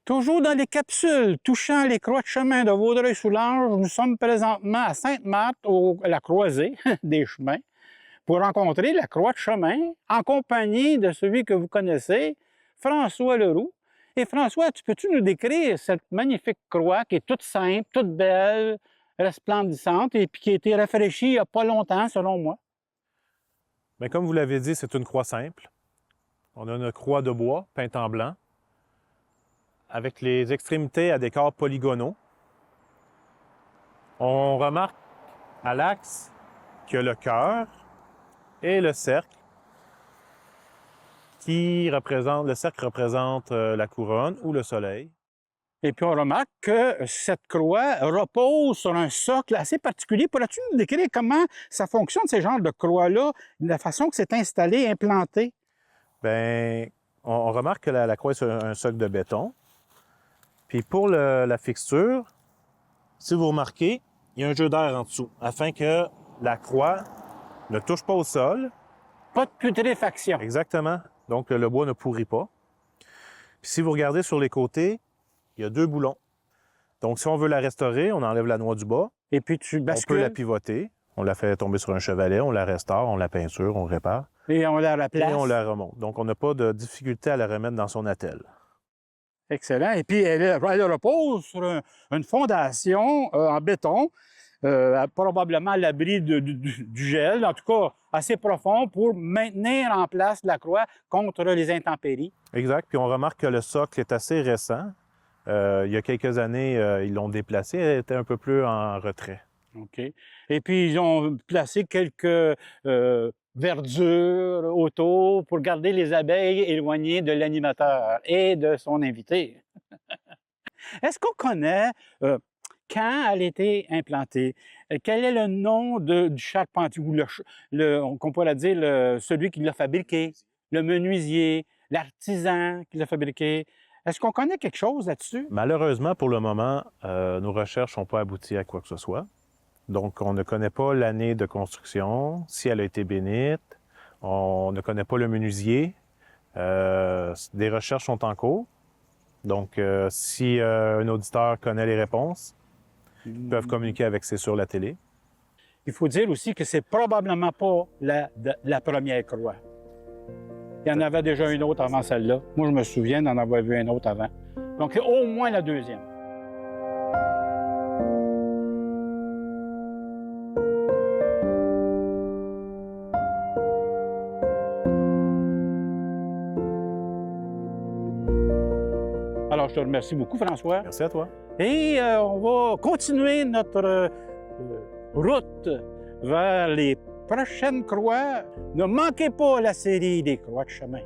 Toujours dans les capsules touchant les croix de chemin de Vaudreuil-Soulanges, nous sommes présentement à Sainte-Marthe, à la croisée des chemins, pour rencontrer la croix de chemin en compagnie de celui que vous connaissez, François Leroux. Et François, peux-tu nous décrire cette magnifique croix qui est toute simple, toute belle, resplendissante et puis qui a été rafraîchie il n'y a pas longtemps, selon moi? Bien, comme vous l'avez dit, c'est une croix simple. On a une croix de bois peinte en blanc, avec les extrémités à décors polygonaux. On remarque à l'axe qu'il y a le cœur et le cercle le cercle représente la couronne ou le soleil. Et puis on remarque que cette croix repose sur un socle assez particulier. Pourrais-tu nous décrire comment ça fonctionne, ces genres de croix-là, la façon que c'est installé, implanté? Bien, on remarque que la croix est sur un socle de béton. Puis pour la fixture, si vous remarquez, il y a un jeu d'air en dessous, afin que la croix ne touche pas au sol. Pas de putréfaction. Exactement. Donc, le bois ne pourrit pas. Puis si vous regardez sur les côtés, il y a 2 boulons. Donc, si on veut la restaurer, on enlève la noix du bas. Et puis tu bascules. On peut la pivoter. On la fait tomber sur un chevalet, on la restaure, on la peinture, on répare. Et on la replace. Et on la remonte. Donc, on n'a pas de difficulté à la remettre dans son attelle. Excellent. Et puis, elle repose sur une fondation en béton, probablement à l'abri du gel, en tout cas assez profond pour maintenir en place la croix contre les intempéries. Exact. Puis on remarque que le socle est assez récent. Il y a quelques années, ils l'ont déplacé. Elle était un peu plus en retrait. OK. Et puis, ils ont placé quelques verdures autour pour garder les abeilles éloignées de l'animateur et de son invité. Est-ce qu'on connaît quand elle a été implantée? Quel est le nom du charpentier ou qu'on pourrait dire celui qui l'a fabriqué, le menuisier, l'artisan qui l'a fabriqué? Est-ce qu'on connaît quelque chose là-dessus? Malheureusement, pour le moment, nos recherches n'ont pas abouti à quoi que ce soit. Donc, on ne connaît pas l'année de construction, si elle a été bénite. On ne connaît pas le menuisier. Des recherches sont en cours. Donc, si un auditeur connaît les réponses, ils peuvent communiquer avec C'est sur la télé. Il faut dire aussi que c'est probablement pas la première croix. Il y en avait déjà une autre avant celle-là. Moi, je me souviens d'en avoir vu une autre avant. Donc, au moins la deuxième. Alors, je te remercie beaucoup, François. Merci à toi. Et on va continuer notre route vers les prochaines croix. Ne manquez pas la série des croix de chemin.